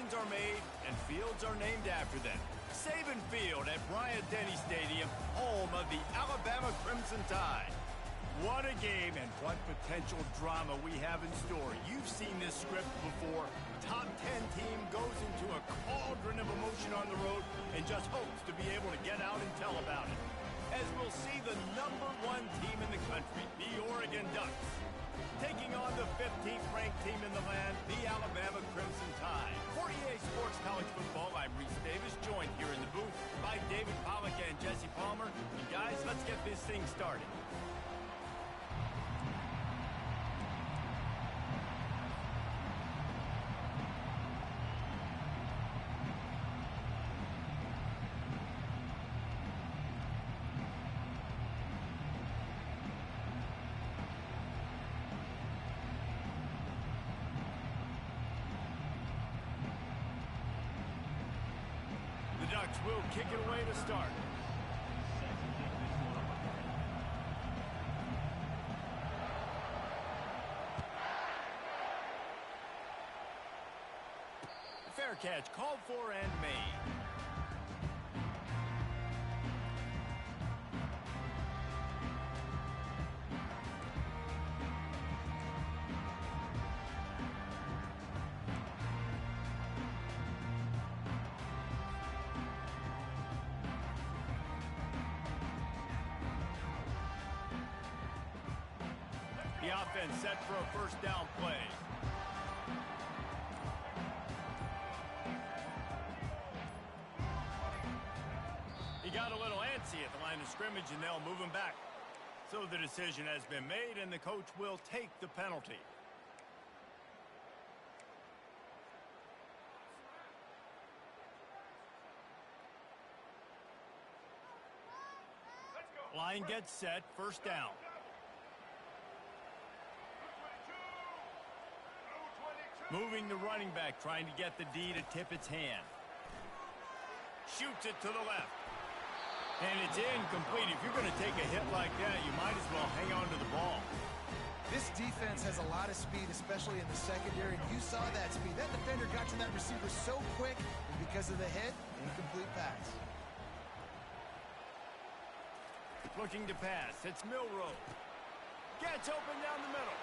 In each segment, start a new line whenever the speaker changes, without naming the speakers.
Traditions are made and fields are named after them. Saban Field at Bryant-Denny Stadium, home of the Alabama Crimson Tide. What a game and what potential drama we have in store. You've seen this script before. Top 10 team goes into a cauldron of emotion on the road and just hopes to be able to get out and tell about it. As we'll see the #1 team in the country, the Oregon Ducks, taking on the 15th ranked team in the land, the Alabama Crimson Tide. For EA Sports College Football, I'm Reese Davis, joined here in the booth by David Pollack and Jesse Palmer. And guys, let's get this thing started. The Ducks will kick it away to start. Fair catch called for and made. The offense set for a first down play. He got a little antsy at the line of scrimmage, and they'll move him back. So the decision has been made, and the coach will take the penalty. Line gets set, first down. Moving the running back, trying to get the D to tip its hand. Shoots it to the left. And it's incomplete. If you're going to take a hit like that, you might as well hang on to the ball.
This defense has a lot of speed, especially in the secondary. You saw that speed. That defender got to that receiver so quick, and because of the hit, incomplete pass.
Looking to pass. It's Milroe. Gets open down the middle.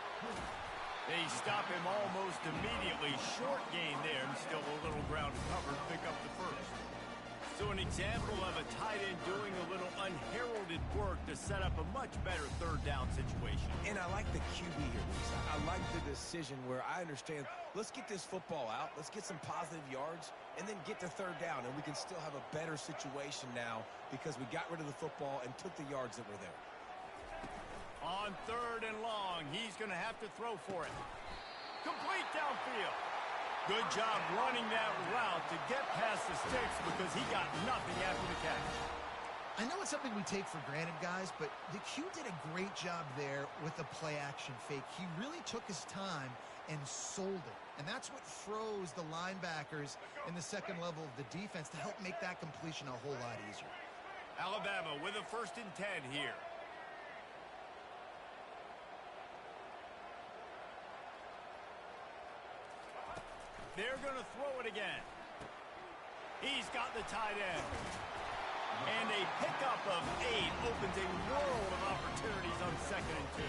They stop him almost immediately. Short gain there, and still a little ground to cover to pick up the first. So an example of a tight end doing a little unheralded work to set up a much better third down situation.
And I like the QB here, Lisa. I like the decision where I understand, let's get this football out, let's get some positive yards, and then get to third down, and we can still have a better situation now because we got rid of the football and took the yards that were there.
On third and long, he's going to have to throw for it. Complete downfield. Good job running that route to get past the sticks because he got nothing after the catch.
I know it's something we take for granted, guys, but the Q did a great job there with the play-action fake. He really took his time and sold it. And that's what froze the linebackers in the second level of the defense to help make that completion a whole lot easier.
Alabama with a 1st and 10 here. They're going to throw it again. He's got the tight end. And a pickup of 8 opens a world of opportunities on 2nd and 2.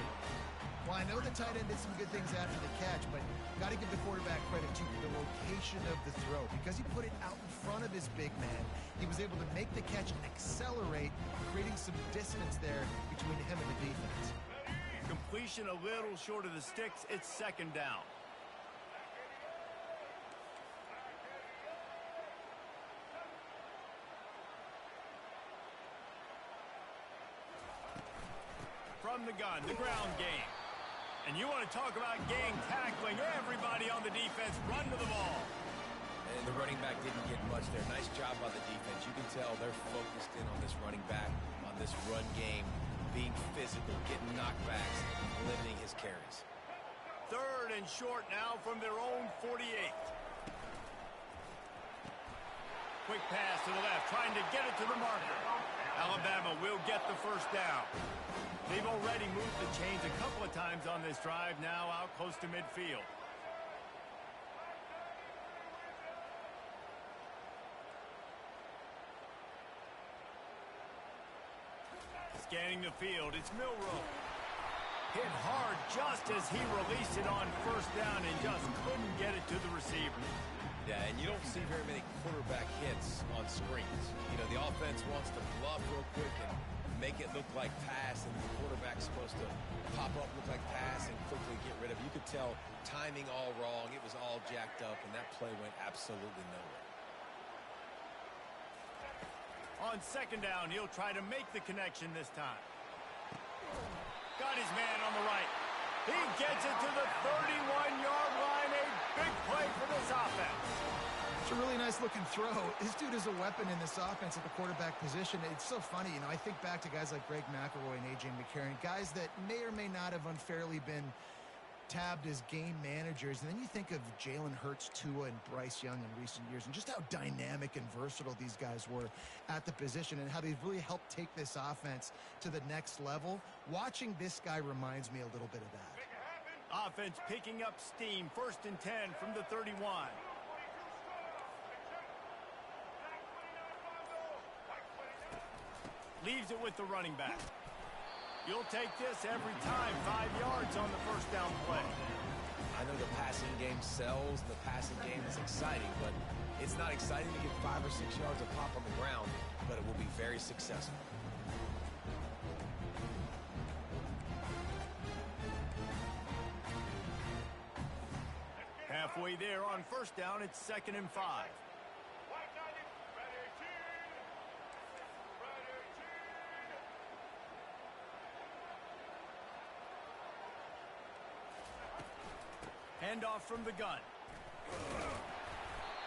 Well, I know the tight end did some good things after the catch, but got to give the quarterback credit to the location of the throw. Because he put it out in front of his big man, he was able to make the catch and accelerate, creating some distance there between him and the defense.
Completion a little short of the sticks. It's 2nd down. From the gun, the ground game. And you want to talk about gang tackling. Everybody on the defense run to the ball.
And the running back didn't get much there. Nice job by the defense. You can tell they're focused in on this running back, on this run game, being physical, getting knockbacks, limiting his carries.
3rd and short now from their own 48. Quick pass to the left, trying to get it to the marker. Alabama will get the first down. They've already moved the chains a couple of times on this drive, now out close to midfield. Scanning the field, it's Milroe. Hit hard just as he released it on first down and just couldn't get it to the receiver.
Yeah, and you don't see very many quarterback hits on screens. You know, the offense wants to bluff real quick and make it look like pass, and the quarterback's supposed to pop up, look like pass, and quickly get rid of it. You could tell timing all wrong. It was all jacked up, and that play went absolutely nowhere.
On second down, he'll try to make the connection this time. Got his man on the right. He gets it to the 31-yard line. A big play for this offense.
It's a really nice-looking throw. This dude is a weapon in this offense at the quarterback position. It's so funny, you know, I think back to guys like Greg McElroy and A.J. McCarron, guys that may or may not have unfairly been tabbed as game managers, and then you think of Jalen Hurts, Tua, and Bryce Young in recent years, and just how dynamic and versatile these guys were at the position and how they've really helped take this offense to the next level. Watching this guy reminds me a little bit of that.
Offense picking up steam, 1st and 10 from the 31. Leaves it with the running back. You'll take this every time. 5 yards on the first down play.
I know the passing game sells, the passing game is exciting, but it's not exciting to get 5 or 6 yards of pop on the ground, but it will be very successful.
Halfway there on first down, it's 2nd and 5. Handoff from the gun.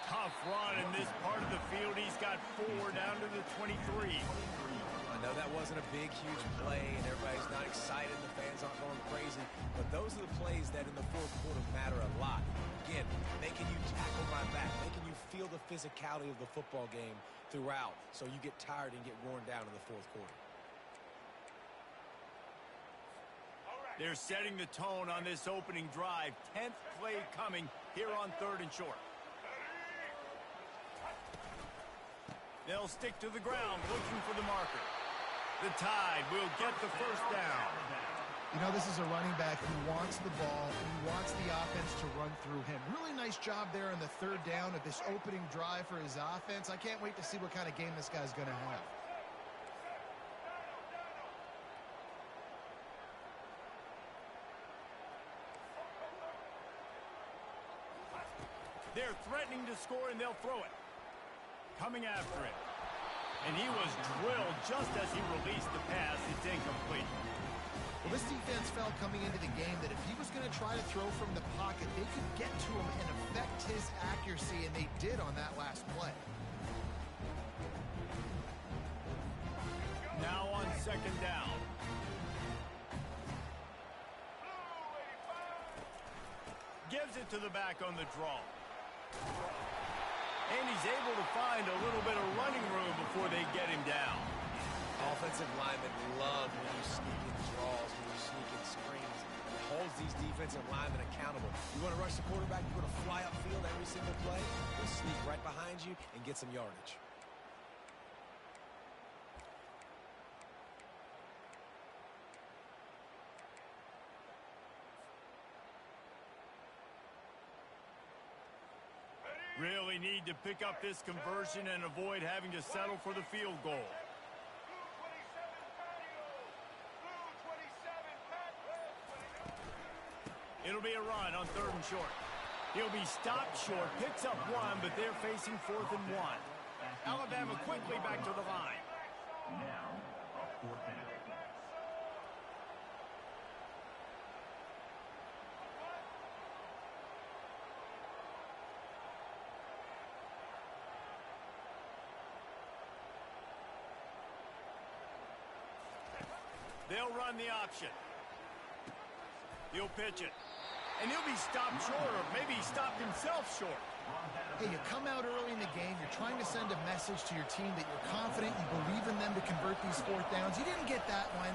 Tough run in this part of the field. He's got 4 down to the 23.
I know that wasn't a big, huge play, and everybody's not excited. The fans aren't going crazy. But those are the plays that in the fourth quarter matter a lot. Again, making you tackle my back, making you feel the physicality of the football game throughout, so you get tired and get worn down in the fourth quarter.
They're setting the tone on this opening drive. 10th play coming here on 3rd and short. They'll stick to the ground looking for the marker. The Tide will get the first down.
You know, this is a running back who wants the ball and he wants the offense to run through him. Really nice job there on the 3rd down of this opening drive for his offense. I can't wait to see what kind of game this guy's going to have.
They're threatening to score, and they'll throw it. Coming after it. And he was drilled just as he released the pass. It's incomplete.
Well, this defense felt coming into the game that if he was going to try to throw from the pocket, they could get to him and affect his accuracy, and they did on that last play.
Now on 2nd down. Gives it to the back on the draw. And he's able to find a little bit of running room before they get him down.
Offensive linemen love when you sneak in draws, when you sneak in screens. It holds these defensive linemen accountable. You want to rush the quarterback, you want to fly upfield every single play, they'll sneak right behind you and get some yardage.
Really need to pick up this conversion and avoid having to settle for the field goal. It'll be a run on 3rd and short. He'll be stopped short, picks up 1, but they're facing 4th and 1. Alabama quickly back to the line.
Now, 4th down.
They'll run the option. He'll pitch it. And he'll be stopped short, or maybe he stopped himself short.
Hey, you come out early in the game, you're trying to send a message to your team that you're confident, you believe in them to convert these 4th downs. You didn't get that one,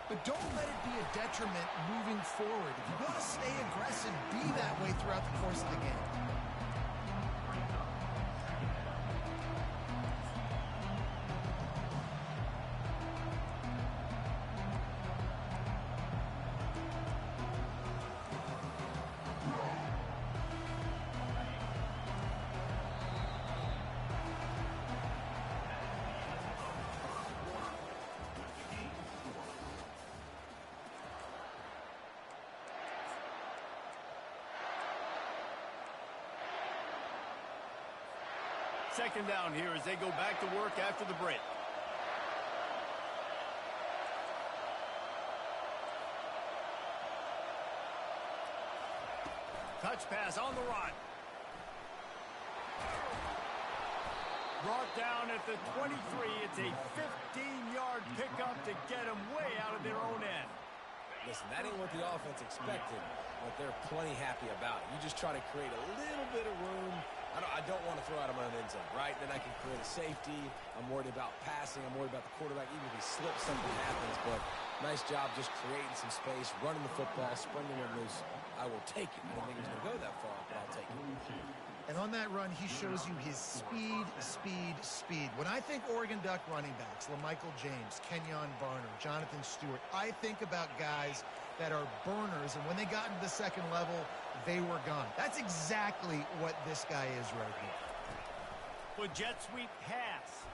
but don't let it be a detriment moving forward. If you want to stay aggressive, be that way throughout the course of the game.
second down here as they go back to work after the break. Touch pass on the run. Brought down at the 23. It's a 15-yard pickup to get them way out of their own end.
Listen, that ain't what the offense expected, but they're plenty happy about it. You just try to create a little bit of room. I don't want to throw out of my own end zone, right? Then I can create a safety. I'm worried about passing. I'm worried about the quarterback. Even if he slips, something happens. But nice job just creating some space, running the football, springing it loose. I will take it. I didn't think he was going to go that far, but I'll take it.
And on that run, he shows you his speed, speed, speed. When I think Oregon Duck running backs, LaMichael James, Kenyon Barner, Jonathan Stewart, I think about guys that are burners, and when they got into the second level, they were gone. That's exactly what this guy is right here.
With jet sweep pass.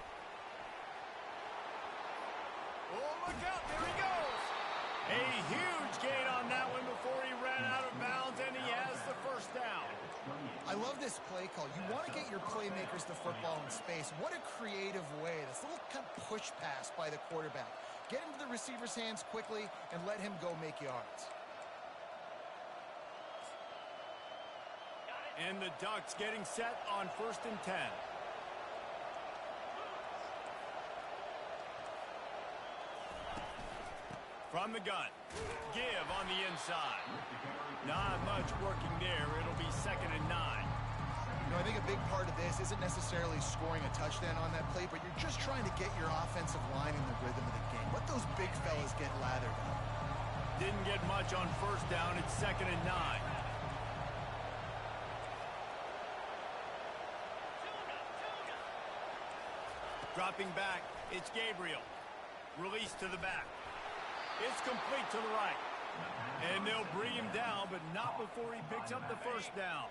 Oh, look out, there he goes. A huge gain on that one before he ran out of bounds, and he has the first down.
I love this play call. You want to get your playmakers the football in space. What a creative way. This little kind of push pass by the quarterback. Get into the receiver's hands quickly and let him go make yards.
And the Ducks getting set on 1st and 10. From the gun. Give on the inside. Not much working there. It'll be 2nd and 9.
You know, I think a big part of this isn't necessarily scoring a touchdown on that play, but you're just trying to get your offensive line in the rhythm of the game. Let those big fellas get lathered up.
Didn't get much on 1st down. It's 2nd and 9. Dropping back, it's Gabriel. Release to the back. It's complete to the right. And they'll bring him down, but not before he picks up the first down.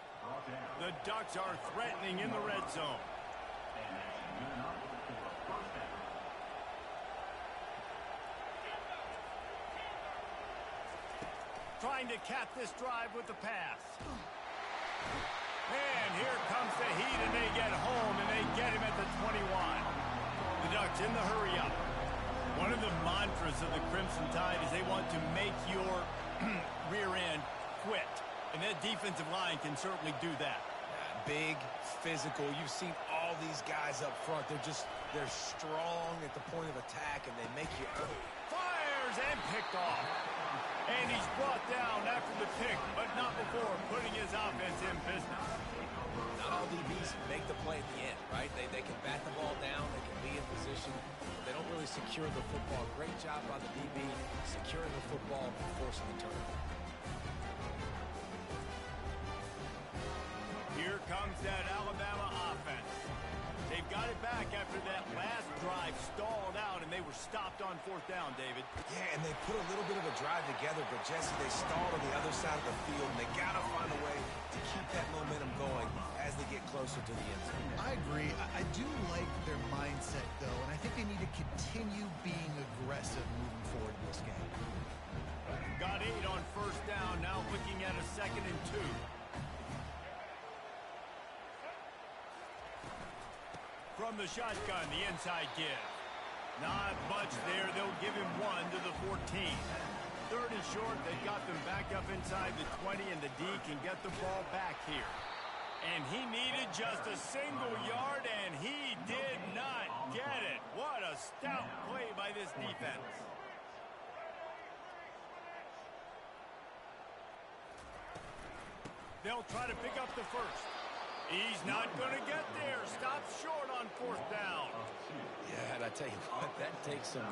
The Ducks are threatening in the red zone. Trying to cap this drive with the pass. And here comes the heat, and they get home, and they get him at the 21. The Ducks in the hurry up. One of the mantras of the Crimson Tide is they want to make your rear end quit. And that defensive line can certainly do that.
Big, physical. You've seen all these guys up front. They're strong at the point of attack, and they make you earn.
Fires and picked off. And he's brought down after the pick, but not before putting his offense in business.
Not all DBs make the play at the end, right? They can bat the ball down. They can be in position. They don't really secure the football. Great job by the DB securing the football and forcing the turnover.
Here comes that Alabama offense. They've got it back after that last drive stalled out, and they were stopped on 4th down, David.
Yeah, and they put a little bit of a drive together, but, Jesse, they stalled on the other side of the field, and they got to find a way to keep that momentum going as they get closer to the end zone.
I agree. I do like their mindset, though, and I think they need to continue being aggressive moving forward in this game.
Got 8 on 1st down, now looking at a 2nd and 2. From the shotgun, the inside give. Not much there. They'll give him 1 to the 14. 3rd and short. They've got them back up inside the 20, and the D can get the ball back here. And he needed just a single yard, and he did not get it. What a stout play by this defense. They'll try to pick up the first. He's not going to get there. Stops short on 4th down.
Yeah, and I tell you what, that takes some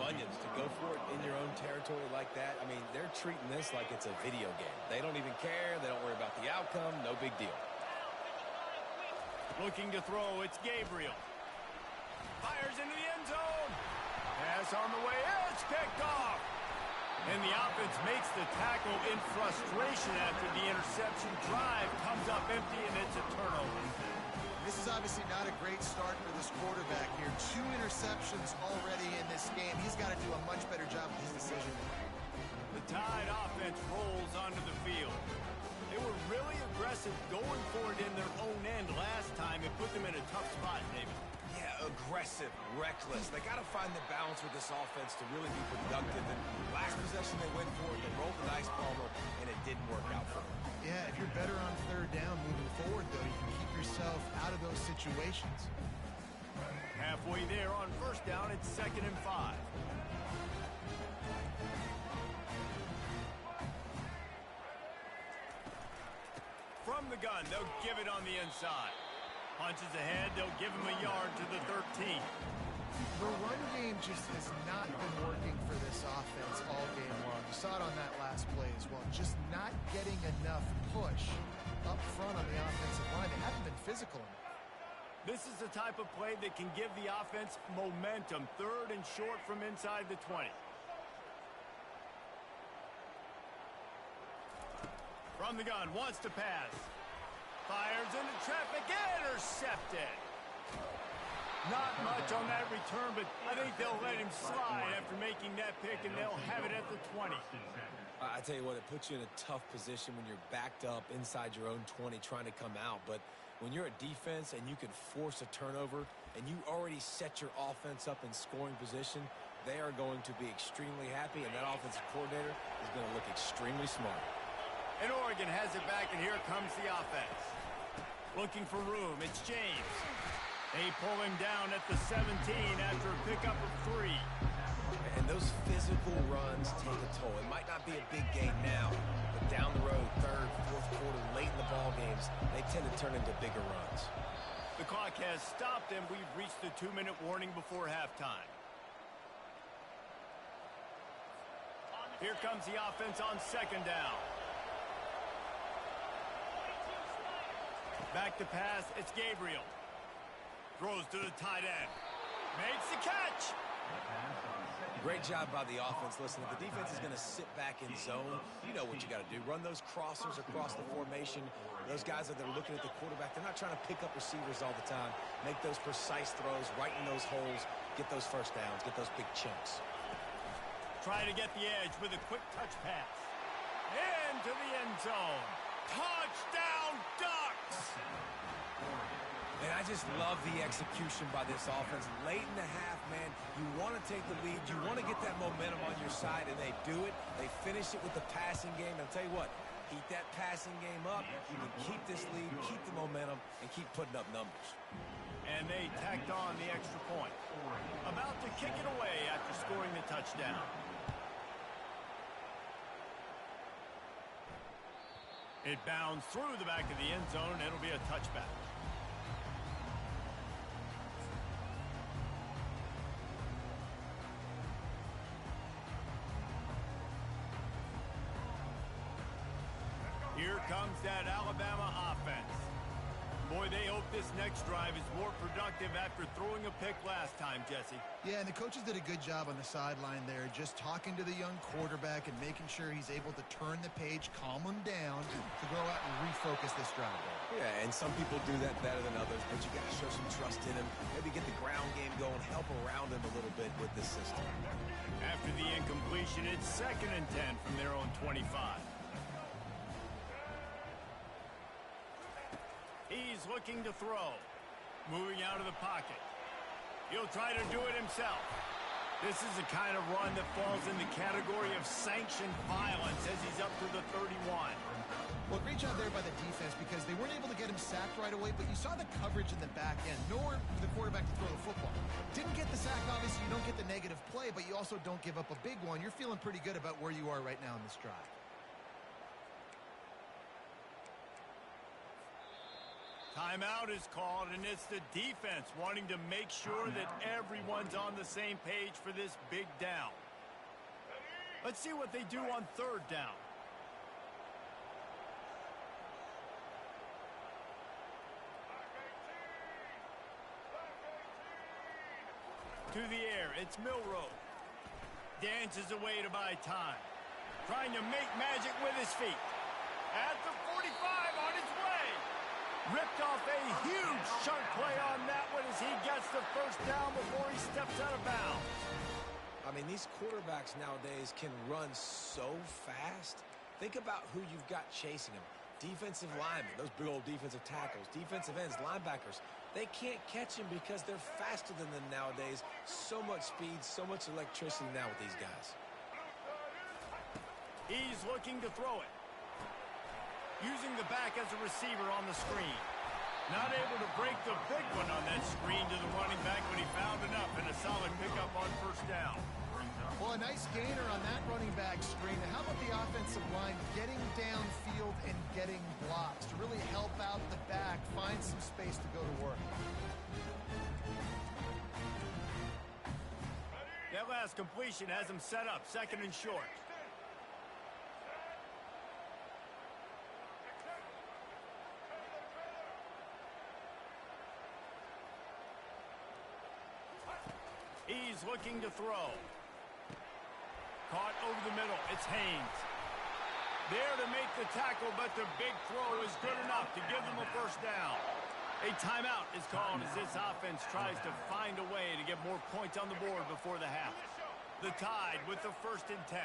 onions to go for it in your own territory like that. I mean, they're treating this like it's a video game. They don't even care. They don't worry about the outcome. No big deal.
Looking to throw, it's Gabriel. Fires into the end zone. Pass on the way. It's picked off. And the offense makes the tackle in frustration after the interception. Drive comes up empty, and it's a turnover.
This is obviously not a great start for this quarterback here. 2 interceptions already in this game. He's got to do a much better job with his decision.
The Tide offense rolls onto the field. They were really aggressive going for it in their own end last time. It put them in a tough spot, David.
Yeah, aggressive, reckless. They got to find the balance with this offense to really be productive. And last possession they went for it, they rolled the dice, Palmer, and it didn't work out for them.
Yeah, if you're better on third down moving forward, though, you can keep yourself out of those situations.
Halfway there on first down, it's 2nd and 5. From the gun, they'll give it on the inside. Punches ahead, they'll give him a yard to the 13.
The run game just has not been working for this offense all game long. You saw it on that last play as well. Just not getting enough push up front on the offensive line. They haven't been physical enough.
This is the type of play that can give the offense momentum. 3rd and short from inside the 20. From the gun, wants to pass. Fires into traffic, intercepted. Not much on that return, but I think they'll let him slide after making that pick, and they'll have it at the 20.
I tell you what, it puts you in a tough position when you're backed up inside your own 20 trying to come out. But when you're a defense and you can force a turnover and you already set your offense up in scoring position, they are going to be extremely happy, and that offensive coordinator is going to look extremely smart.
And Oregon has it back, and here comes the offense. Looking for room, it's James. They pull him down at the 17 after a pickup of 3.
And those physical runs take a toll. It might not be a big gain now, but down the road, 3rd, 4th quarter, late in the ball games, they tend to turn into bigger runs.
The clock has stopped, and we've reached the 2-minute warning before halftime. Here comes the offense on 2nd down. Back to pass, it's Gabriel. Throws to the tight end. Makes the catch.
Great job by the offense. Listen, if the defense is going to sit back in zone, you know what you got to do. Run those crossers across the formation. Those guys that are looking at the quarterback, they're not trying to pick up receivers all the time. Make those precise throws, right in those holes, get those first downs, get those big chunks.
Try to get the edge with a quick touch pass. Into the end zone. Touchdown, Ducks!
And I just love the execution by this offense. Late in the half, man, you want to take the lead. You want to get that momentum on your side, and they do it. They finish it with the passing game. I'll tell you what, keep that passing game up. You can keep this lead, keep the momentum, and keep putting up numbers.
And they tacked on the extra point. About to kick it away after scoring the touchdown. It bounds through the back of the end zone, and it'll be a touchback. Here comes that Alabama offense. Boy, they hope this next drive is more productive after throwing a pick last time, Jesse.
Yeah, and the coaches did a good job on the sideline there, just talking to the young quarterback and making sure he's able to turn the page, calm him down to go out and refocus this drive.
Yeah, and some people do that better than others, but you got to show some trust in him. Maybe get the ground game going, help around him a little bit with this system.
After the incompletion, it's 2nd and 10 from their own 25. He's looking to throw. Moving out of the pocket. He'll try to do it himself. This is the kind of run that falls in the category of sanctioned violence as he's up to the 31.
Well, great job there by the defense because they weren't able to get him sacked right away, but you saw the coverage in the back end. Nowhere for the quarterback to throw the football. Didn't get the sack, obviously. You don't get the negative play, but you also don't give up a big one. You're feeling pretty good about where you are right now in this drive.
Timeout is called, and it's the defense wanting to make sure that everyone's on the same page for this big down. Let's see what they do on 3rd down. To the air, it's Milroe. Dances away to buy time. Trying to make magic with his feet. At the 45 on his way. Ripped off a huge chunk play on that one as he gets the first down before he steps out of bounds.
I mean, these quarterbacks nowadays can run so fast. Think about who you've got chasing them. Defensive linemen, those big old defensive tackles, defensive ends, linebackers, they can't catch him because they're faster than them nowadays. So much speed, so much electricity now with these guys.
He's looking to throw it. Using the back as a receiver on the screen. Not able to break the big one on that screen to the running back, but he found enough and a solid pickup on first down.
Well, a nice gainer on that running back screen. How about the offensive line getting downfield and getting blocks to really help out the back, find some space to go to work?
That last completion has him set up, second and short. He's looking to throw. Caught over the middle. It's Haynes. There to make the tackle, but the big throw is good enough to give them a first down. A timeout is called as this offense tries to find a way to get more points on the board before the half. The Tide with the 1st and 10.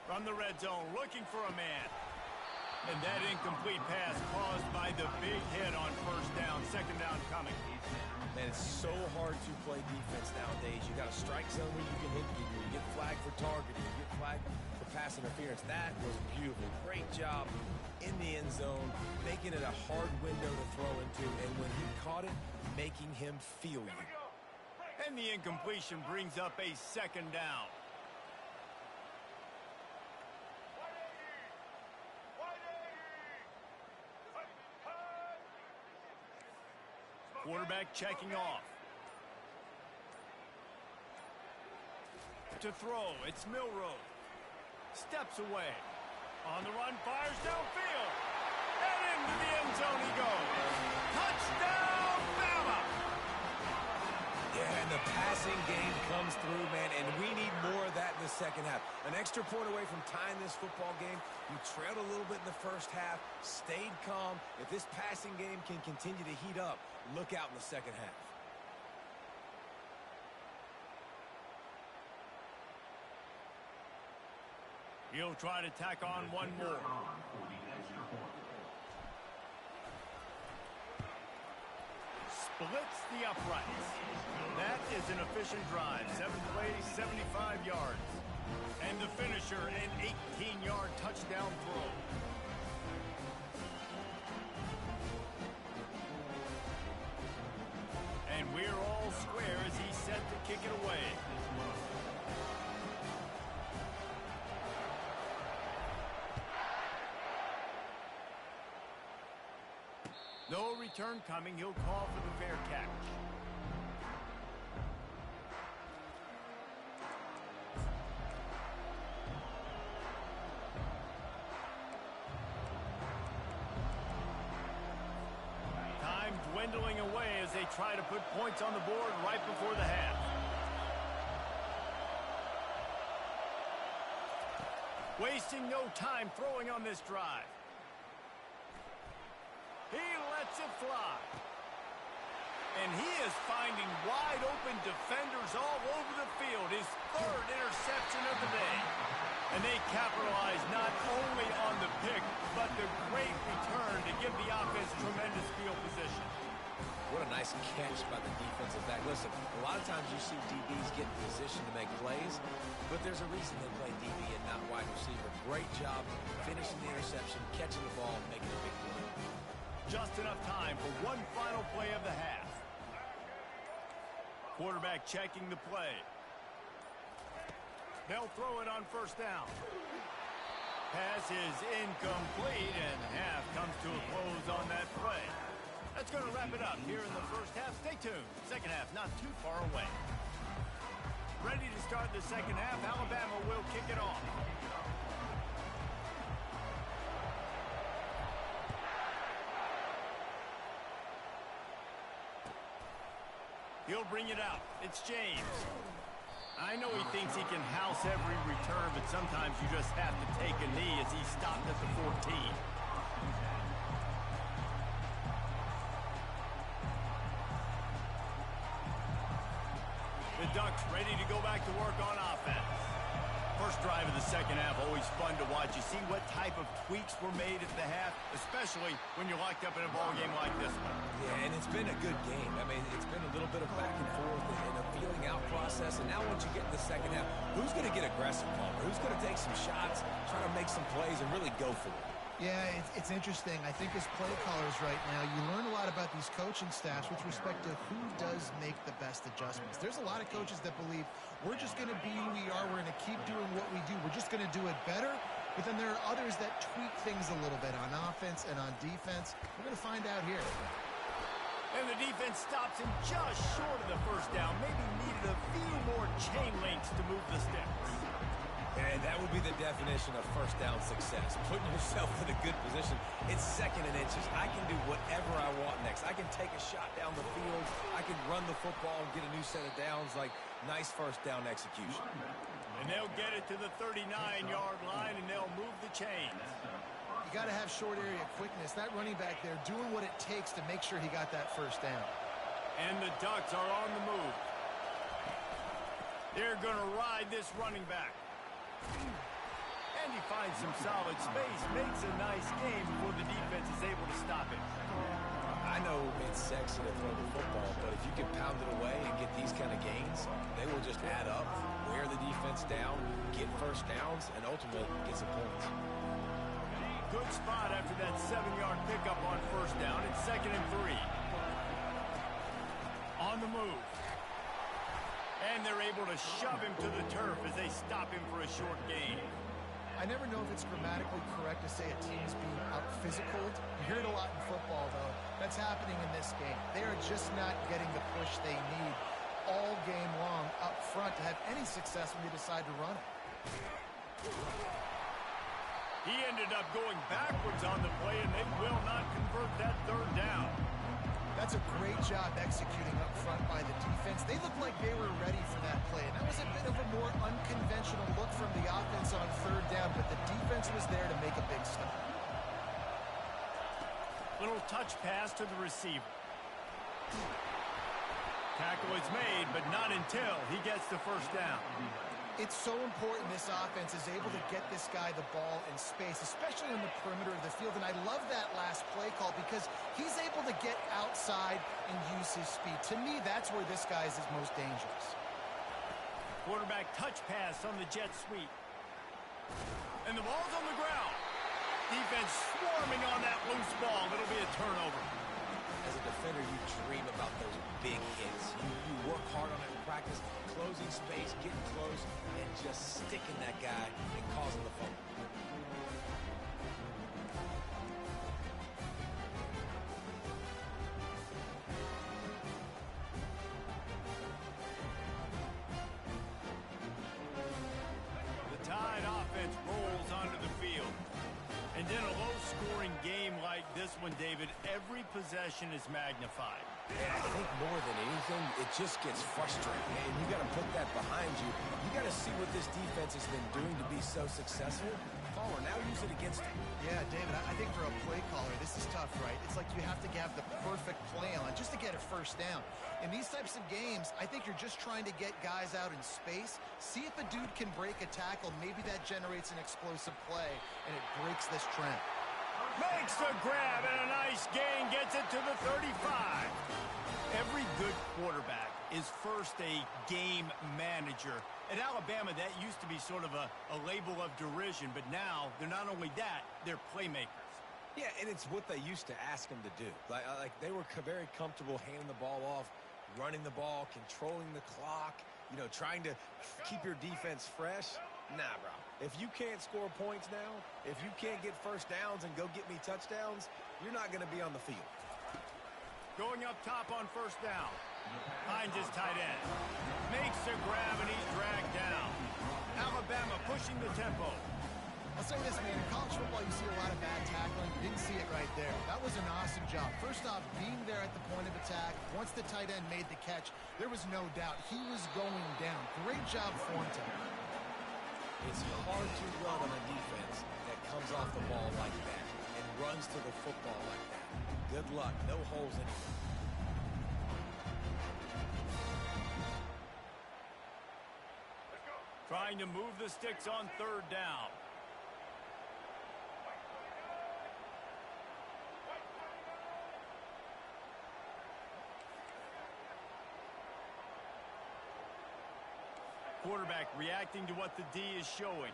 From the red zone, looking for a man. And that incomplete pass caused by the big hit on first down. Second down coming.
Man, it's so hard to play defense nowadays. You got a strike zone where you can hit people. You get flagged for targeting. You get flagged for pass interference. That was beautiful. Great job in the end zone, making it a hard window to throw into. And when he caught it, making him feel you.
And the incompletion brings up a second down. Quarterback checking off. To throw, it's Milroe. Steps away. On the run, fires downfield. And into the end zone he goes. Touchdown, Bama!
Yeah, and the passing game comes through, man, and we need more of that in the second half. An extra point away from tying this football game. You trailed a little bit in the first half, stayed calm. If this passing game can continue to heat up, look out in the second half.
He'll try to tack on one more. Splits the uprights. That is an efficient drive. 7 plays, 75 yards. And the finisher, an 18-yard touchdown throw. And we're all square as he's set to kick it away. No return coming. He'll call for the fair catch. Time dwindling away as they try to put points on the board right before the half. Wasting no time throwing on this drive. He lets it fly. And he is finding wide open defenders all over the field. His 3rd interception of the day. And they capitalize not only on the pick, but the great return to give the offense tremendous field position.
What a nice catch by the defensive back. Listen, a lot of times you see DBs get in position to make plays, but there's a reason they play DB and not wide receiver. Great job finishing the interception, catching the ball, making a big play.
Just enough time for one final play of the half. Quarterback checking the play. They'll throw it on first down. Pass is incomplete, and half comes to a close on that play. That's going to wrap it up here in the first half. Stay tuned. Second half not too far away. Ready to start the second half. Alabama will kick it off. He'll bring it out. It's James. I know he thinks he can house every return, but sometimes you just have to take a knee as he stopped at the 14. Ducks ready to go back to work on offense. First drive of the second half, always fun to watch. You see what type of tweaks were made at the half, especially when you're locked up in a ball game like this one.
Yeah, and it's been a good game. I mean, it's been a little bit of back and forth and a feeling out process. And now once you get in the second half, who's going to get aggressive, Palmer? Who's going to take some shots, try to make some plays, and really go for it?
Yeah, it's interesting. I think as play callers right now, you learn a lot about these coaching staffs with respect to who does make the best adjustments. There's a lot of coaches that believe we're just going to be who we are. We're going to keep doing what we do. We're just going to do it better. But then there are others that tweak things a little bit on offense and on defense. We're going to find out here.
And the defense stops him just short of the first down. Maybe needed a few more chain links to move the sticks.
And that would be the definition of first down success. Putting yourself in a good position. It's second and inches. I can do whatever I want next. I can take a shot down the field. I can run the football and get a new set of downs. Like, nice first down execution.
And they'll get it to the 39-yard line, and they'll move the chains.
You got to have short area quickness. That running back there doing what it takes to make sure he got that first down.
And the Ducks are on the move. They're going to ride this running back. And he finds some solid space, makes a nice game before the defense is able to stop it.
I know it's sexy to throw the football, but if you can pound it away and get these kind of gains, they will just add up, wear the defense down, get first downs, and ultimately get some points.
Good spot after that 7-yard pickup on first down. It's 2nd and 3. On the move. And they're able to shove him to the turf as they stop him for a short gain.
I never know if it's grammatically correct to say a team is being out-physicaled. You hear it a lot in football, though. That's happening in this game. They are just not getting the push they need all game long up front to have any success when they decide to run it.
He ended up going backwards on the play, and they will not convert that third down.
That's a great job executing up front by the defense. They looked like they were ready for that play. And that was a bit of a more unconventional look from the offense on third down, but the defense was there to make a big stop.
Little touch pass to the receiver. Tackle is made, but not until he gets the first down.
It's so important this offense is able to get this guy the ball in space, especially on the perimeter of the field. And I love that last play call because he's able to get outside and use his speed. To me, that's where this guy is his most dangerous.
Quarterback touch pass on the jet sweep. And the ball's on the ground. Defense swarming on that loose ball. It'll be a turnover.
As a defender, you dream about those big hits. You work hard on it in practice, closing space, getting close, and just sticking that guy and causing the fumble.
The Tide offense rolls onto the field. And in a low-scoring game like this one, David, every possession is magnified.
And I think more than anything, it just gets frustrating. And you got to put that behind you. You got to see what this defense has been doing to be so successful. Caller, now use it against him.
Yeah, David, I think for a play caller, this is tough, right? It's like you have to have the perfect play on just to get a first down. In these types of games, I think you're just trying to get guys out in space, see if a dude can break a tackle. Maybe that generates an explosive play, and it breaks this trend.
Makes the grab, and a nice gain gets it to the 35. Every good quarterback is first a game manager. At Alabama, that used to be sort of a label of derision, but now they're not only that, they're playmakers.
Yeah, and it's what they used to ask them to do. Like they were very comfortable handing the ball off, running the ball, controlling the clock, trying to keep your defense fresh. Nah, bro. If you can't score points now, if you can't get first downs and go get me touchdowns, you're not going to be on the field.
Going up top on first down. Finds his tight end. Makes the grab, and he's dragged down. Alabama pushing the tempo.
I'll say this, man. In college football, you see a lot of bad tackling. You didn't see it right there. That was an awesome job. First off, being there at the point of attack. Once the tight end made the catch, there was no doubt he was going down. Great job for him.
It's hard to run on a defense that comes off the ball like that and runs to the football like that. Good luck. No holes in it.
trying to move the sticks on third down. Quarterback reacting to what the D is showing.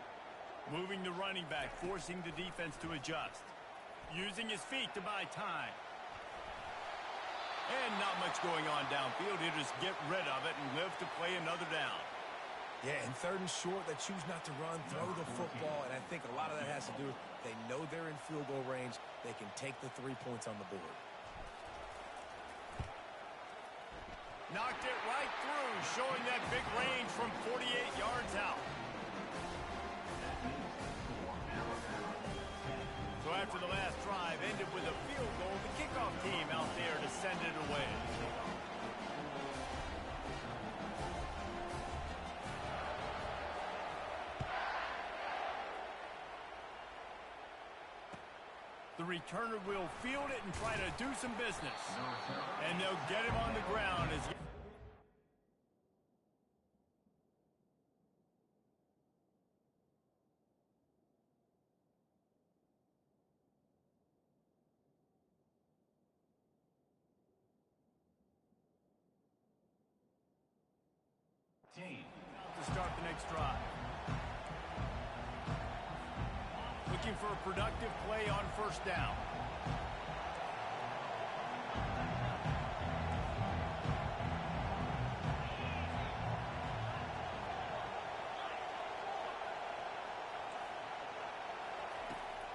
Moving the running back, forcing the defense to adjust. Using his feet to buy time. And not much going on downfield. He'll just get rid of it and live to play another down.
Yeah, and third and short, they choose not to run, throw the football, and I think a lot of that has to do with they know they're in field goal range. They can take the 3 points on the board.
Knocked it right through, showing that big range from 48 yards out. So after the last drive ended with a field goal, the kickoff team out there to send it away. The returner will field it and try to do some business. And they'll get him on the ground as he... to start the next drive. Looking for a productive play on first down.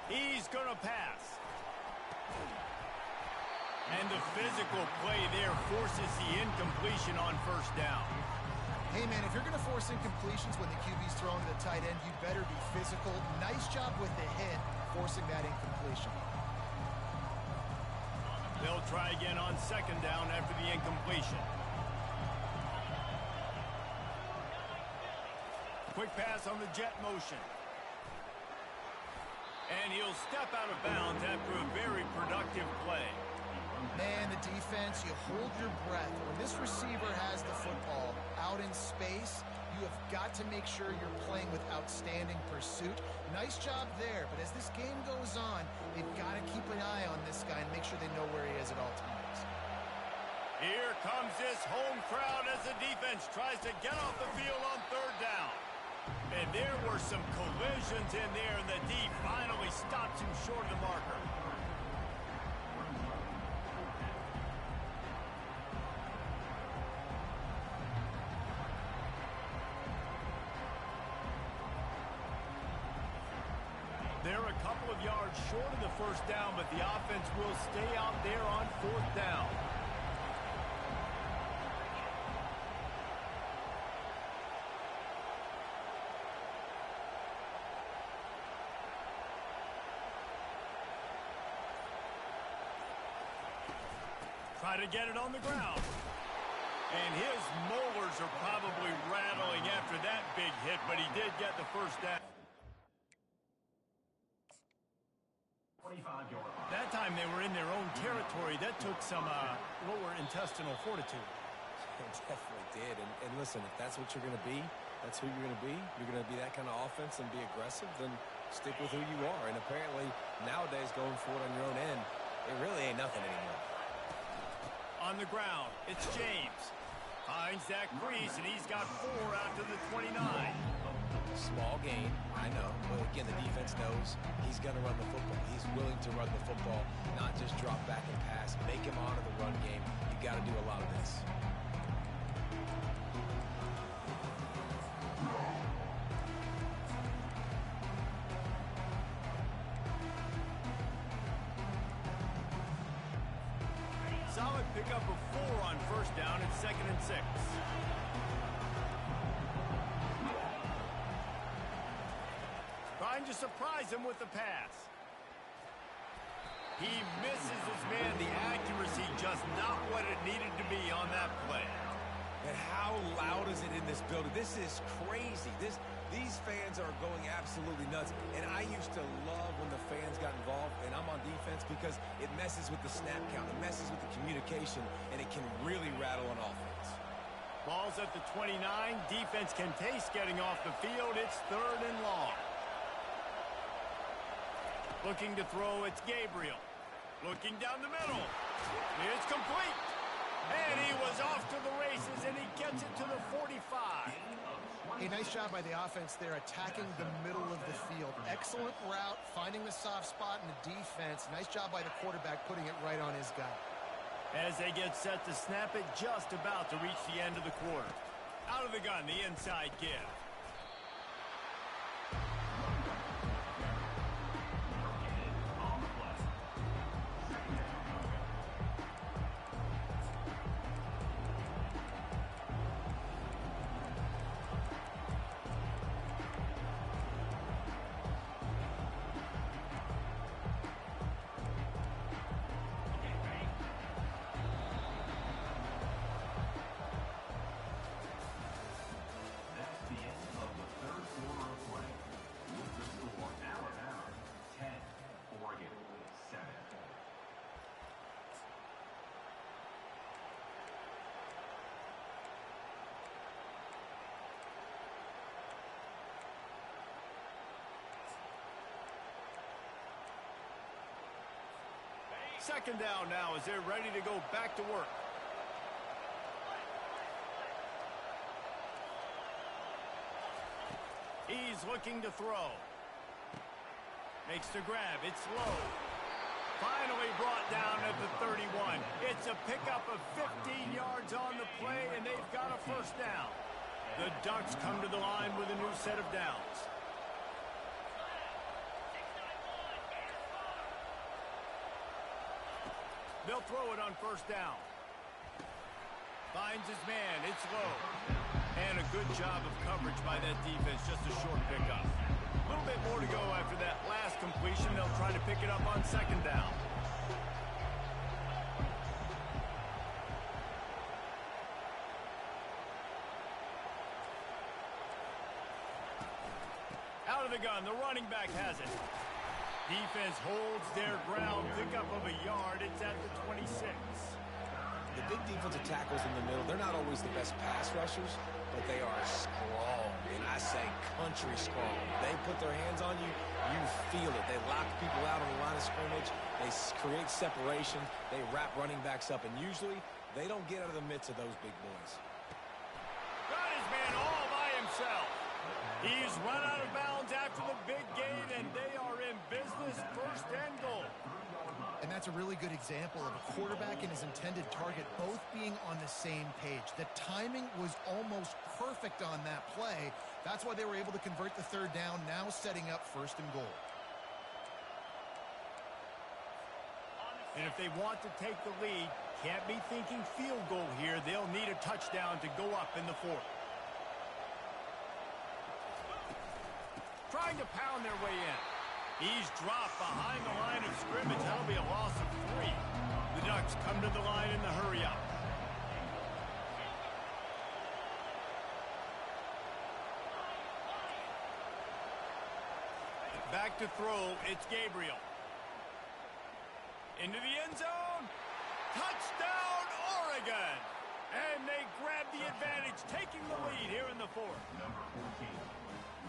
He's going to pass. And the physical play there forces the incompletion on first down.
Hey, man, if you're going to force incompletions when the QB's throwing to the tight end, you better be physical. Nice job with the hit, forcing that incompletion.
They'll try again on second down after the incompletion. Quick pass on the jet motion. And he'll step out of bounds after a very productive play.
Man, the defense, you hold your breath. When this receiver has the football out in space, you have got to make sure you're playing with outstanding pursuit. Nice job there, but as this game goes on, they've got to keep an eye on this guy and make sure they know where he is at all times.
Here comes this home crowd as the defense tries to get off the field on third down. And there were some collisions in there, and the D finally stops him short of the marker. They're a couple of yards short of the first down, but the offense will stay out there on fourth down. Try to get it on the ground. And his molars are probably rattling after that big hit, but he did get the first down. That time they were in their own territory. That took some lower intestinal fortitude.
It definitely did. And listen, if that's what you're going to be, that's who you're going to be. You're going to be that kind of offense and be aggressive, then stick with who you are. And apparently, nowadays, going for it on your own end, it really ain't nothing anymore.
On the ground, it's James. Finds that crease, and he's got 4 out to the 29.
Small gain, I know. But again, the defense knows he's going to run the football. He's willing to run the football, not just drop back and pass. Make him honor the run game. You got to do a lot of this.
Solid pickup of 4 on first down at 2nd and 6. Trying to surprise him with the pass. He misses his man. The accuracy just not what it needed to be on that play.
And how loud is it in this building? This is crazy. These fans are going absolutely nuts. And I used to love when the fans got involved, and I'm on defense because it messes with the snap count. It messes with the communication, and it can really rattle an offense.
Ball's at the 29. Defense can taste getting off the field. It's 3rd and long. Looking to throw, it's Gabriel. Looking down the middle. It's complete. And he was off to the races, and he gets it to the 45.
A nice job by the offense there, attacking the middle of the field. Excellent route, finding the soft spot in the defense. Nice job by the quarterback, putting it right on his guy.
As they get set to snap it, just about to reach the end of the quarter. Out of the gun, the inside give. Second down now as they're ready to go back to work. He's looking to throw. Makes the grab. It's low. Finally brought down at the 31. It's a pickup of 15 yards on the play, and they've got a first down. The Ducks come to the line with a new set of downs. They'll throw it on first down. Finds his man. It's low. And a good job of coverage by that defense. Just a short pickup. A little bit more to go after that last completion. They'll try to pick it up on second down. Out of the gun. The running back has it. Defense holds their ground. Pickup of a yard. It's at the 26.
The big defensive tackles in the middle, they're not always the best pass rushers, but they are strong, and I say country strong. They put their hands on you, you feel it. They lock people out on the line of scrimmage. They create separation. They wrap running backs up, and usually they don't get out of the midst of those big boys.
Got his man all by himself. He's run out of bounds after the big gain, and they are in business. First and goal.
And that's a really good example of a quarterback and his intended target both being on the same page. The timing was almost perfect on that play. That's why they were able to convert the third down, now setting up first and goal.
And if they want to take the lead, can't be thinking field goal here. They'll need a touchdown to go up in the fourth. Trying to pound their way in. He's dropped behind the line of scrimmage. That'll be a loss of 3. The Ducks come to the line in the hurry-up. Back to throw. It's Gabriel. Into the end zone. Touchdown, Oregon! And they grab the advantage, taking the lead here in the fourth.
Number 14.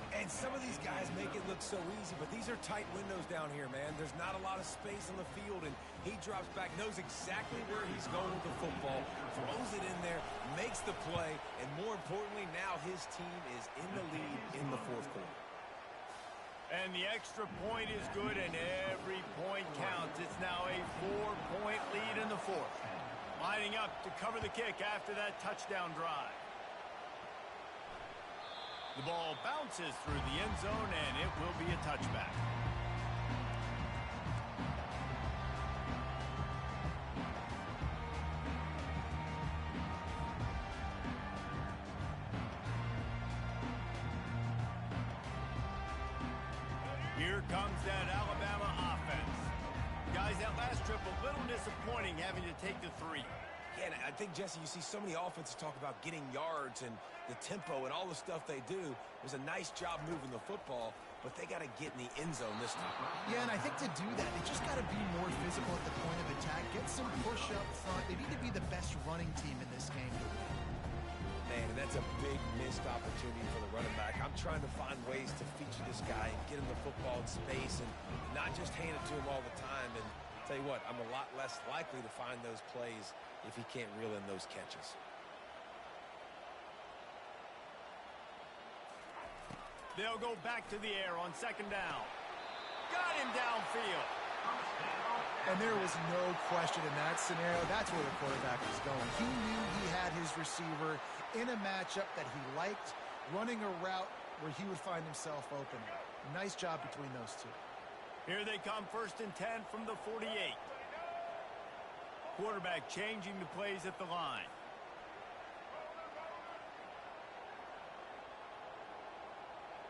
And some of these guys make it look so easy, but these are tight windows down here, man. There's not a lot of space on the field, and he drops back, knows exactly where he's going with the football, throws it in there, makes the play, and more importantly, now his team is in the lead in the fourth quarter.
And the extra point is good, and every point counts. It's now a 4-point lead in the fourth. Lining up to cover the kick after that touchdown drive. The ball bounces through the end zone, and it will be a touchback. Here comes that Alabama offense. Guys, that last trip a little disappointing having to take the 3.
Yeah, and I think, Jesse, you see so many offenses talk about getting yards and the tempo and all the stuff they do. It was a nice job moving the football, but they got to get in the end zone this time.
Yeah, and I think to do that, they just got to be more physical at the point of attack, get some push up front. They need to be the best running team in this game to win.
man, and that's a big missed opportunity for the running back. I'm trying to find ways to feature this guy and get him the football in space and not just hand it to him all the time. And tell you what, I'm a lot less likely to find those plays if he can't reel in those catches.
They'll go back to the air on second down. Got him downfield.
And there was no question in that scenario. That's where the quarterback was going. He knew he had his receiver in a matchup that he liked, running a route where he would find himself open. Nice job between those two.
Here they come, 1st and 10 from the 48. Quarterback changing the plays at the line.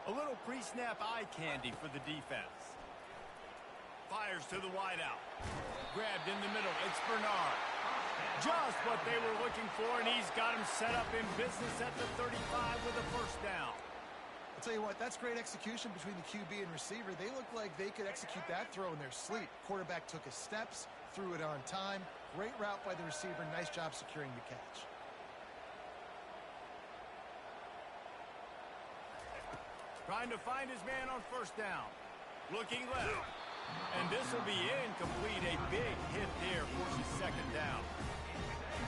A little pre-snap eye candy for the defense. Fires to the wideout. Grabbed in the middle. It's Bernard. Just what they were looking for, and he's got him set up in business at the 35 with a 1st down.
I'll tell you what, that's great execution between the QB and receiver. They looked like they could execute that throw in their sleep. Quarterback took his steps, threw it on time. Great route by the receiver. Nice job securing the catch.
Trying to find his man on 1st down. Looking left. And this will be incomplete. A big hit there forces 2nd down.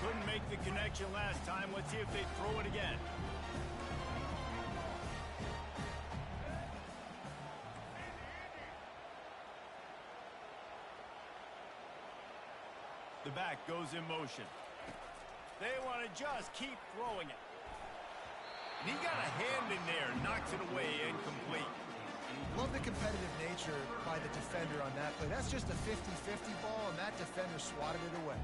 Couldn't make the connection last time. Let's see if they throw it again. The back goes in motion. They want to just keep throwing it. And he got a hand in there, knocks it away, incomplete.
Love the competitive nature by the defender on that play. That's just a 50-50 ball, and that defender swatted it away.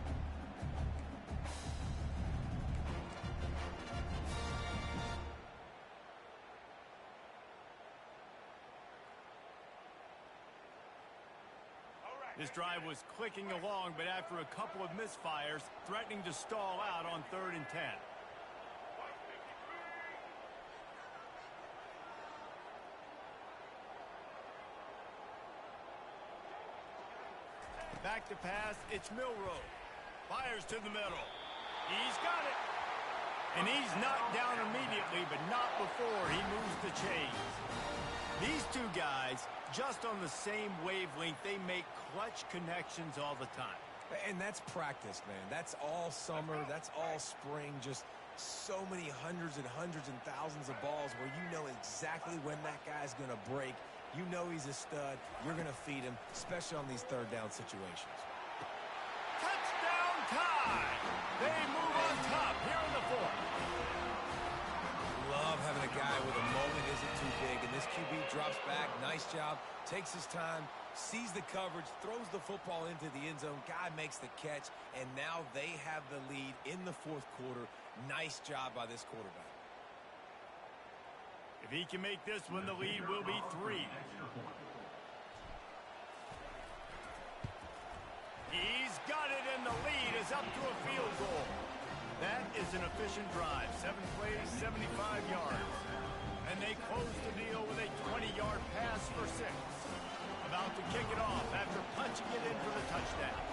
This drive was clicking along, but after a couple of misfires, threatening to stall out on 3rd and 10. Back to pass, it's Milroe. Fires to the middle. He's got it. And he's knocked down immediately, but not before he moves the chains. These two guys, just on the same wavelength, they make clutch connections all the time.
And that's practice, man. That's all summer. That's all spring. Just so many hundreds and thousands of balls where you know exactly when that guy's going to break. You know he's a stud. You're going to feed him, especially on these 3rd down situations.
Touchdown tie! They move on top here in the 4th.
Love having a guy with a moment isn't too big, and this QB drops back. Nice job. Takes his time, sees the coverage, throws the football into the end zone. Guy makes the catch, and now they have the lead in the 4th quarter. Nice job by this quarterback.
If he can make this one, the lead will be 3. He's got it, and the lead is up to a field goal. That is an efficient drive. 7 plays, 75 yards. And they close the deal with a 20-yard pass for 6. About to kick it off after punching it in for the touchdown.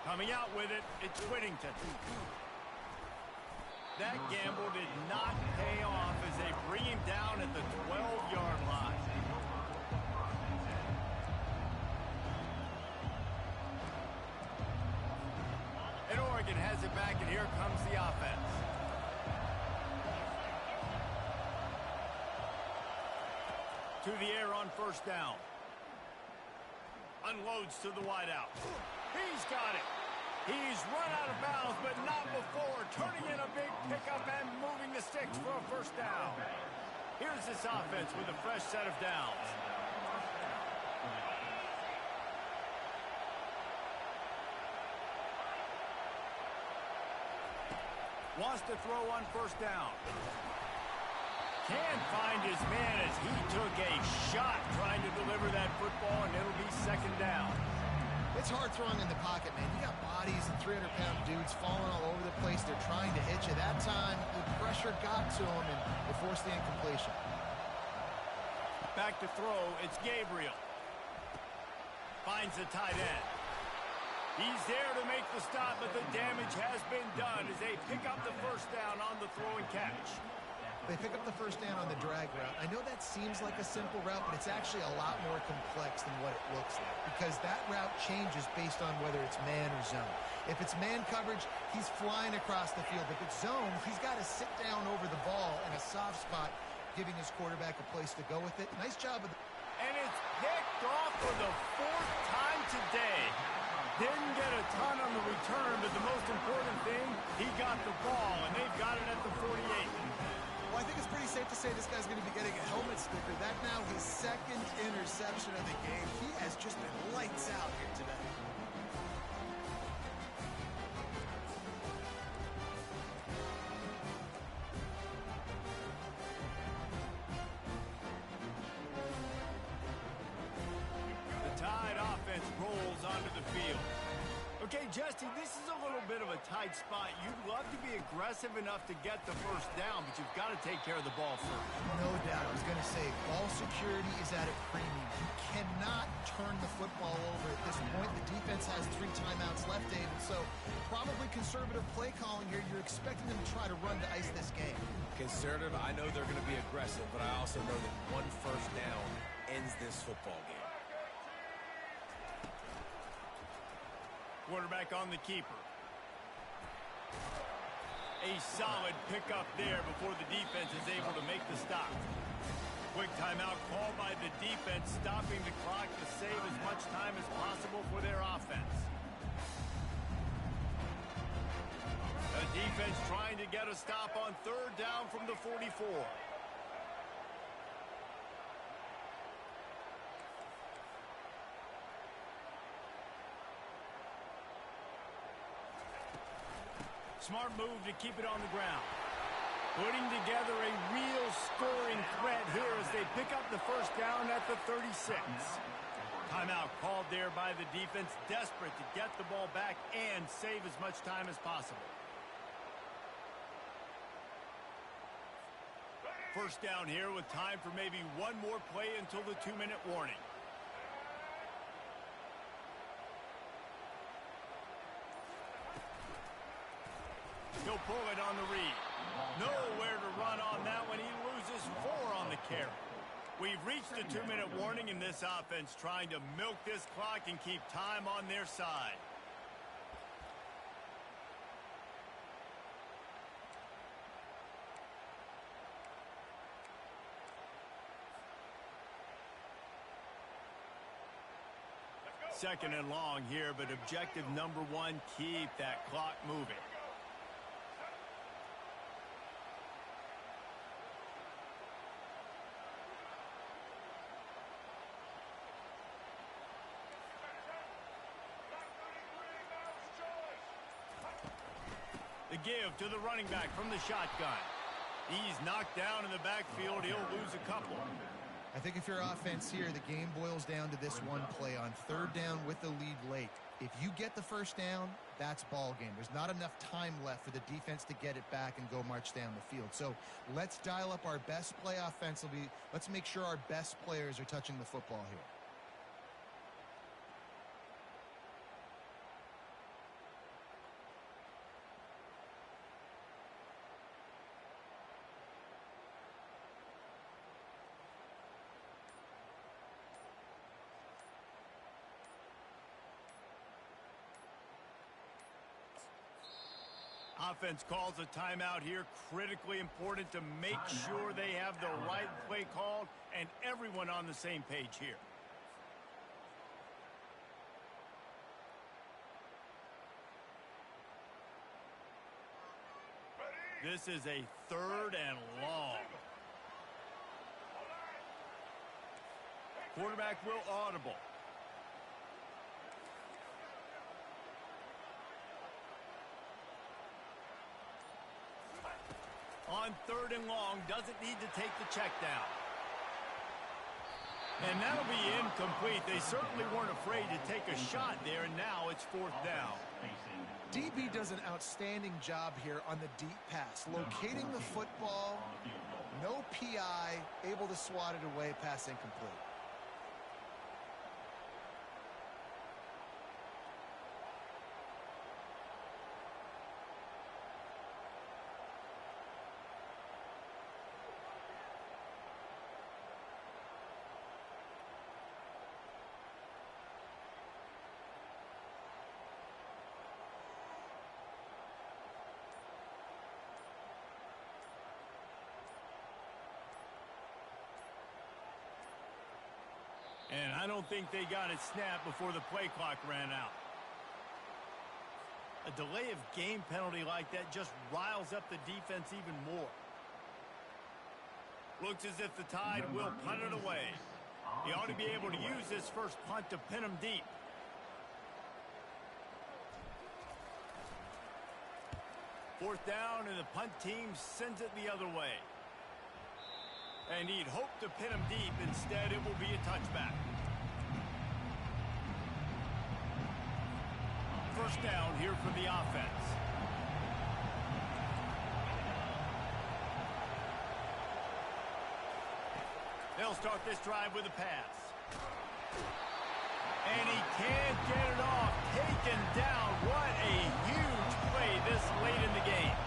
Coming out with it, it's Whittington. That gamble did not pay off as they bring him down at the 12-yard line. And Oregon has it back, and here comes the offense. To the air on 1st down. Unloads to the wideout. He's got it. He's run out of bounds, but not before. Turning in a big pickup and moving the sticks for a 1st down. Here's this offense with a fresh set of downs. Wants to throw on 1st down. Can't find his man as he took a shot trying to deliver that football, and it'll be 2nd down.
It's hard throwing in the pocket, man. You got bodies and 300-pound dudes falling all over the place. They're trying to hit you. That time, the pressure got to them, and it forced the incompletion.
Back to throw, it's Gabriel. Finds the tight end. He's there to make the stop, but the damage has been done as they pick up the first down on the throw and catch.
They pick up the first down on the drag route. I know that seems like a simple route, but it's actually a lot more complex than what it looks like because that route changes based on whether it's man or zone. If it's man coverage, he's flying across the field. If it's zone, he's got to sit down over the ball in a soft spot, giving his quarterback a place to go with it. Nice job of
And it's picked off for the 4th time today. Didn't get a ton on the return, but the most important thing, he got the ball, and they've got it at the 48.
Well, I think it's pretty safe to say this guy's going to be getting a helmet sticker. That now his 2nd interception of the game. He has just been lights out here today.
The Tide offense rolls onto the field. Okay, Jesse, this is a little bit of a tight spot. You'd love to be aggressive enough to get the first down, but you've got to take care of the ball first.
No doubt. I was going to say, ball security is at a premium. You cannot turn the football over at this point. The defense has 3 timeouts left, David, so probably conservative play calling here. You're expecting them to try to run to ice this game.
Conservative, I know they're going to be aggressive, but I also know that 1 first down ends this football game.
Quarterback on the keeper. A solid pickup there before the defense is able to make the stop. Quick timeout called by the defense, stopping the clock to save as much time as possible for their offense. The defense trying to get a stop on 3rd down from the 44. Smart move to keep it on the ground. Putting together a real scoring threat here as they pick up the first down at the 36. Timeout called there by the defense, desperate to get the ball back and save as much time as possible. First down here with time for maybe one more play until the 2-minute warning. He'll pull it on the read. Nowhere to run on that one. He loses 4 on the carry. We've reached the 2-minute warning in this offense, trying to milk this clock and keep time on their side. Second and long here, but objective number 1, keep that clock moving. The give to the running back from the shotgun. He's knocked down in the backfield. He'll lose a couple.
I think if you're offense here, the game boils down to this one play on 3rd down with the lead late. If you get the first down, that's ball game. There's not enough time left for the defense to get it back and go march down the field. So let's dial up our best play offensively. Let's make sure our best players are touching the football here.
Offense calls a timeout here. Critically important to make sure they have the right play called and everyone on the same page here. This is a 3rd and long. Quarterback will audible. On 3rd and long, doesn't need to take the check down. And that'll be incomplete. They certainly weren't afraid to take a shot there, and now it's 4th down.
DB does an outstanding job here on the deep pass, locating the football, no PI, able to swat it away, pass incomplete.
And I don't think they got it snapped before the play clock ran out. A delay of game penalty like that just riles up the defense even more. Looks as if the Tide will punt it away. He ought to be able to use this first punt to pin him deep. Fourth down, and the punt team sends it the other way. And he'd hope to pin him deep. Instead, it will be a touchback. First down here for the offense. They'll start this drive with a pass. And he can't get it off. Taken down. What a huge play this late in the game.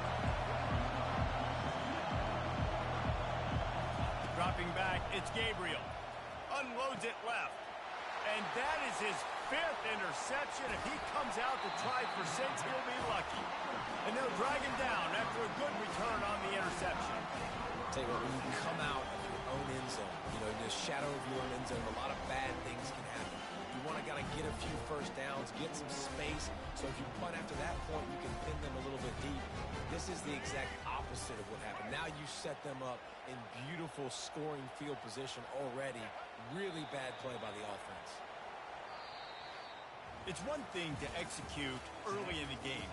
Dropping back, it's Gabriel. Unloads it left. And that is his 5th interception. If he comes out to try for 6, he'll be lucky. And they'll drag him down after a good return on the interception.
Tell you what, when you come out of your own end zone, in the shadow of your own end zone, a lot of bad things can happen. You want to get a few first downs, get some space, so if you punt after that point, you can pin them a little bit deep. This is the exact opposite of what happened. Now you set them up in beautiful scoring field position already. Really bad play by the offense.
It's one thing to execute early in the game.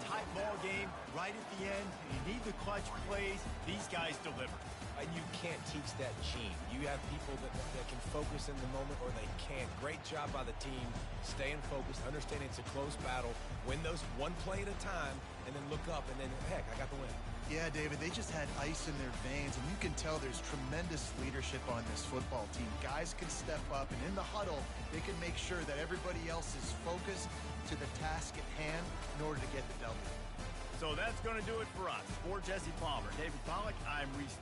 Tight ball game, right at the end. You need the clutch plays. These guys deliver.
And you can't teach that gene. You have people that can focus in the moment or they can't. Great job by the team, staying focused, understanding it's a close battle, win those one play at a time, and then look up, and then, heck, I got the win.
Yeah, David, they just had ice in their veins, and you can tell there's tremendous leadership on this football team. Guys can step up, and in the huddle, they can make sure that everybody else is focused to the task at hand in order to get the W.
So that's going to do it for us. For Jesse Palmer, David Pollack, I'm Reese.